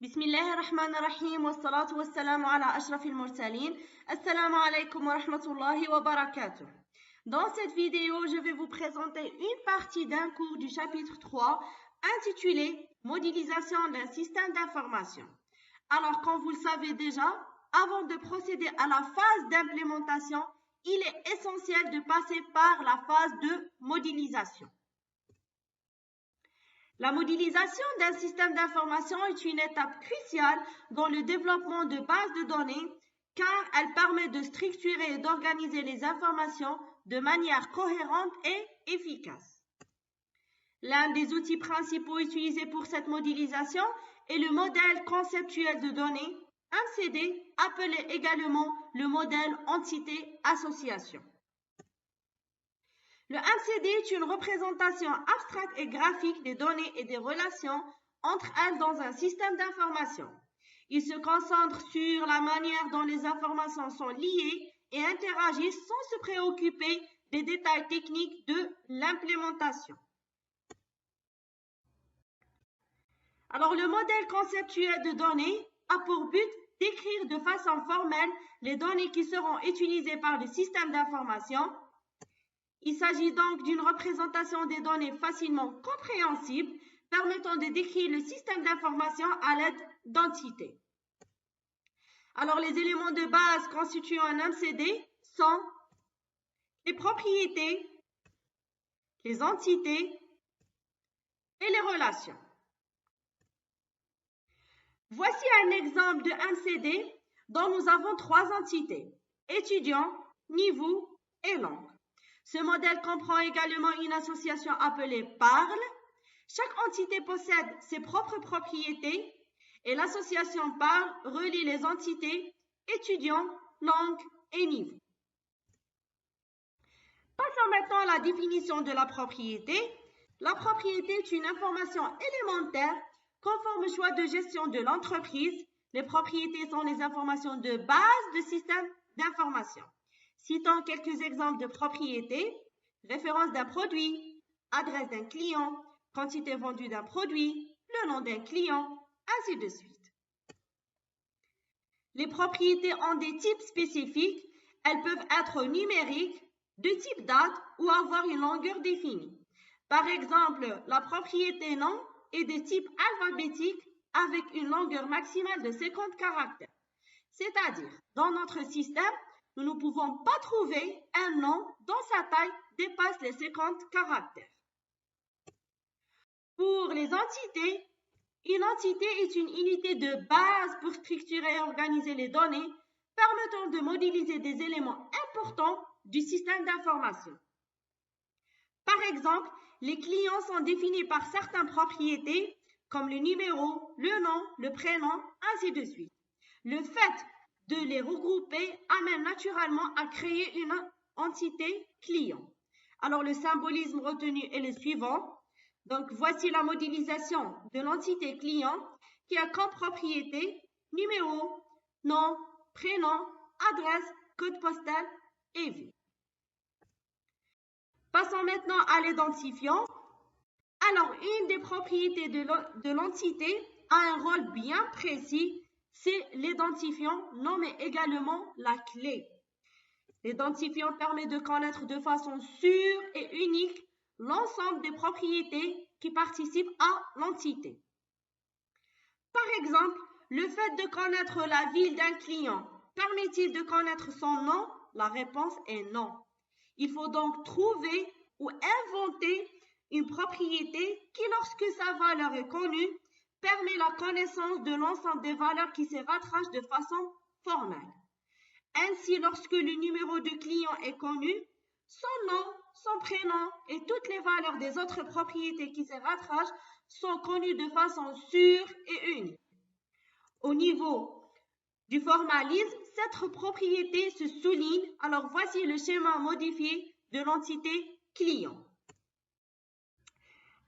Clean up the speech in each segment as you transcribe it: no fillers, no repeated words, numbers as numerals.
بسم الله الرحمن الرحيم والصلاة والسلام على أشرف المرسلين. Assalamu alaikum wa rahmatullahi wa barakatuh. Dans cette vidéo, je vais vous présenter une partie d'un cours du chapitre 3 intitulé Modélisation d'un système d'information. Alors, comme vous le savez déjà, avant de procéder à la phase d'implémentation, il est essentiel de passer par la phase de modélisation. La modélisation d'un système d'information est une étape cruciale dans le développement de bases de données car elle permet de structurer et d'organiser les informations de manière cohérente et efficace. L'un des outils principaux utilisés pour cette modélisation est le modèle conceptuel de données, MCD, appelé également le modèle entité-association. Le MCD est une représentation abstraite et graphique des données et des relations entre elles dans un système d'information. Il se concentre sur la manière dont les informations sont liées et interagissent sans se préoccuper des détails techniques de l'implémentation. Alors, le modèle conceptuel de données a pour but d'écrire de façon formelle les données qui seront utilisées par le système d'information. Il s'agit donc d'une représentation des données facilement compréhensible, permettant de décrire le système d'information à l'aide d'entités. Alors, les éléments de base constituant un MCD sont les propriétés, les entités et les relations. Voici un exemple de MCD dont nous avons trois entités, étudiant, niveau et langue. Ce modèle comprend également une association appelée parle. Chaque entité possède ses propres propriétés et l'association parle relie les entités étudiant, langue et niveau. Passons maintenant à la définition de la propriété. La propriété est une information élémentaire conforme au choix de gestion de l'entreprise. Les propriétés sont les informations de base de système d'information. Citons quelques exemples de propriétés, référence d'un produit, adresse d'un client, quantité vendue d'un produit, le nom d'un client, ainsi de suite. Les propriétés ont des types spécifiques, elles peuvent être numériques, de type date ou avoir une longueur définie. Par exemple, la propriété nom est de type alphabétique avec une longueur maximale de 50 caractères. C'est-à-dire, dans notre système, nous ne pouvons pas trouver un nom dont sa taille dépasse les 50 caractères. Pour les entités, une entité est une unité de base pour structurer et organiser les données, permettant de modéliser des éléments importants du système d'information. Par exemple, les clients sont définis par certaines propriétés comme le numéro, le nom, le prénom, ainsi de suite. Le fait de les regrouper amène naturellement à créer une entité client. Alors, le symbolisme retenu est le suivant. Donc, voici la modélisation de l'entité client qui a comme propriété numéro, nom, prénom, adresse, code postal et vie. Passons maintenant à l'identifiant. Alors, une des propriétés de l'entité a un rôle bien précis. C'est l'identifiant, nommé également la clé. L'identifiant permet de connaître de façon sûre et unique l'ensemble des propriétés qui participent à l'entité. Par exemple, le fait de connaître la ville d'un client permet-il de connaître son nom? La réponse est non. Il faut donc trouver ou inventer une propriété qui, lorsque sa valeur est connue, permet la connaissance de l'ensemble des valeurs qui se rattachent de façon formelle. Ainsi, lorsque le numéro de client est connu, son nom, son prénom et toutes les valeurs des autres propriétés qui se rattachent sont connues de façon sûre et unique. Au niveau du formalisme, cette propriété se souligne. Alors, voici le schéma modifié de l'entité client.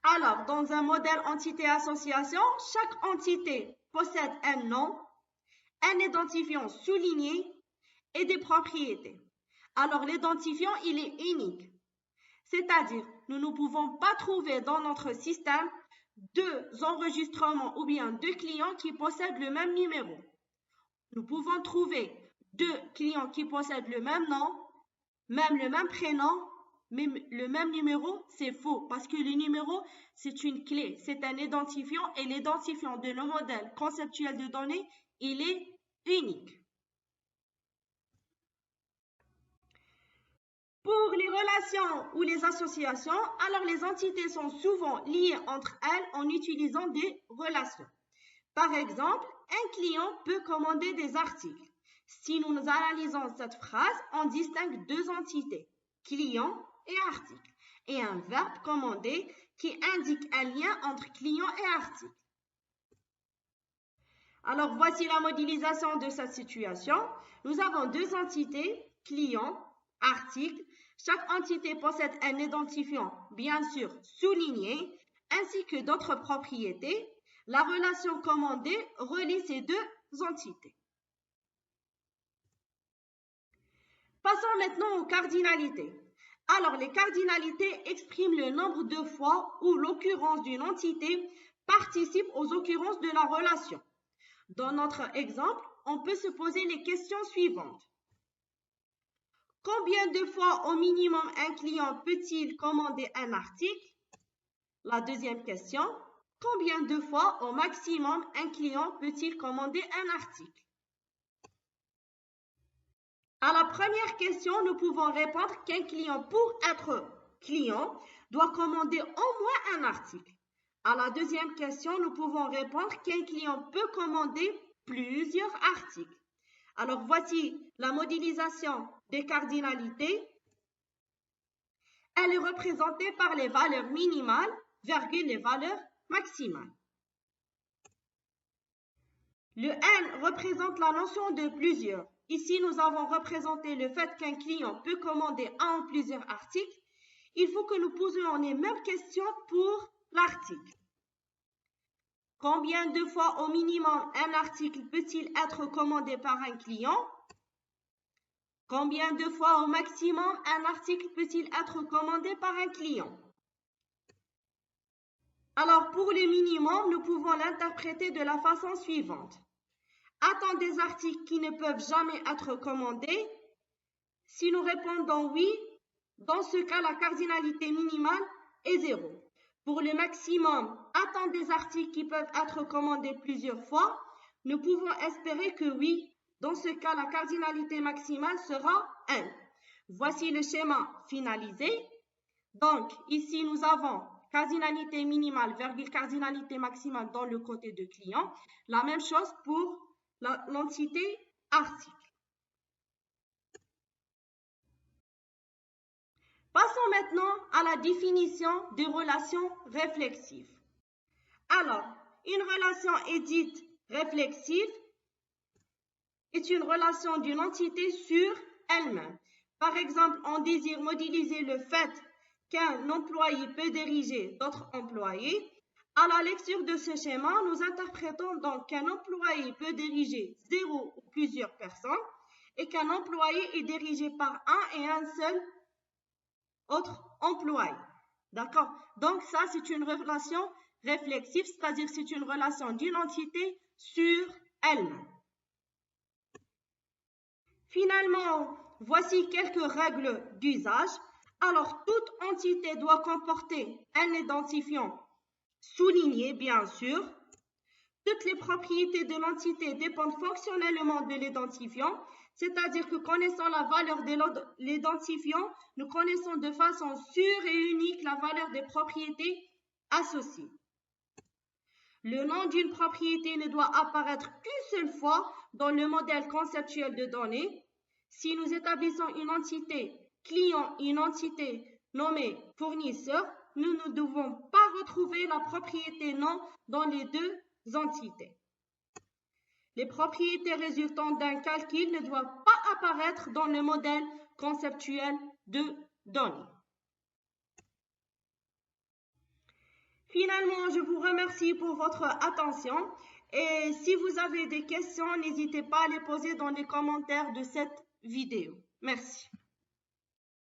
Alors, dans un modèle entité-association, chaque entité possède un nom, un identifiant souligné et des propriétés. Alors, l'identifiant, il est unique. C'est-à-dire, nous ne pouvons pas trouver dans notre système deux enregistrements ou bien deux clients qui possèdent le même numéro. Nous pouvons trouver deux clients qui possèdent le même nom, même le même prénom, mais le même numéro, c'est faux parce que le numéro, c'est une clé, c'est un identifiant et l'identifiant de nos modèles conceptuels de données, il est unique. Pour les relations ou les associations, alors les entités sont souvent liées entre elles en utilisant des relations. Par exemple, un client peut commander des articles. Si nous analysons cette phrase, on distingue deux entités, client et article, et un verbe commander qui indique un lien entre client et article. Alors voici la modélisation de cette situation. Nous avons deux entités, client, article. Chaque entité possède un identifiant, bien sûr souligné, ainsi que d'autres propriétés. La relation commandée relie ces deux entités. Passons maintenant aux cardinalités. Alors, les cardinalités expriment le nombre de fois où l'occurrence d'une entité participe aux occurrences de la relation. Dans notre exemple, on peut se poser les questions suivantes. Combien de fois au minimum un client peut-il commander un article? La deuxième question. Combien de fois au maximum un client peut-il commander un article? À la première question, nous pouvons répondre qu'un client, pour être client, doit commander au moins un article. À la deuxième question, nous pouvons répondre qu'un client peut commander plusieurs articles. Alors, voici la modélisation des cardinalités. Elle est représentée par les valeurs minimales, virgule les valeurs maximales. Le N représente la notion de plusieurs. Ici, nous avons représenté le fait qu'un client peut commander un ou plusieurs articles. Il faut que nous posions les mêmes questions pour l'article. Combien de fois au minimum un article peut-il être commandé par un client? Combien de fois au maximum un article peut-il être commandé par un client? Alors, pour le minimum, nous pouvons l'interpréter de la façon suivante. A-t-on des articles qui ne peuvent jamais être commandés? Si nous répondons oui, dans ce cas, la cardinalité minimale est 0. Pour le maximum, a-t-on des articles qui peuvent être commandés plusieurs fois? Nous pouvons espérer que oui. Dans ce cas, la cardinalité maximale sera 1. Voici le schéma finalisé. Donc, ici, nous avons cardinalité minimale, virgule cardinalité maximale dans le côté de client. La même chose pour l'entité article. Passons maintenant à la définition des relations réflexives. Alors, une relation est dite réflexive est une relation d'une entité sur elle-même. Par exemple, on désire modéliser le fait qu'un employé peut diriger d'autres employés. À la lecture de ce schéma, nous interprétons donc qu'un employé peut diriger 0 ou plusieurs personnes et qu'un employé est dirigé par un et un seul autre employé. D'accord? Donc ça, c'est une relation réflexive, c'est-à-dire c'est une relation d'une entité sur elle-même. Finalement, voici quelques règles d'usage. Alors, toute entité doit comporter un identifiant souligné, bien sûr. Toutes les propriétés de l'entité dépendent fonctionnellement de l'identifiant, c'est-à-dire que connaissant la valeur de l'identifiant, nous connaissons de façon sûre et unique la valeur des propriétés associées. Le nom d'une propriété ne doit apparaître qu'une seule fois dans le modèle conceptuel de données. Si nous établissons une entité client et une entité nommée fournisseur, nous ne devons pas retrouver la propriété nom dans les deux entités. Les propriétés résultant d'un calcul ne doivent pas apparaître dans le modèle conceptuel de données. Finalement, je vous remercie pour votre attention et si vous avez des questions, n'hésitez pas à les poser dans les commentaires de cette vidéo. Merci.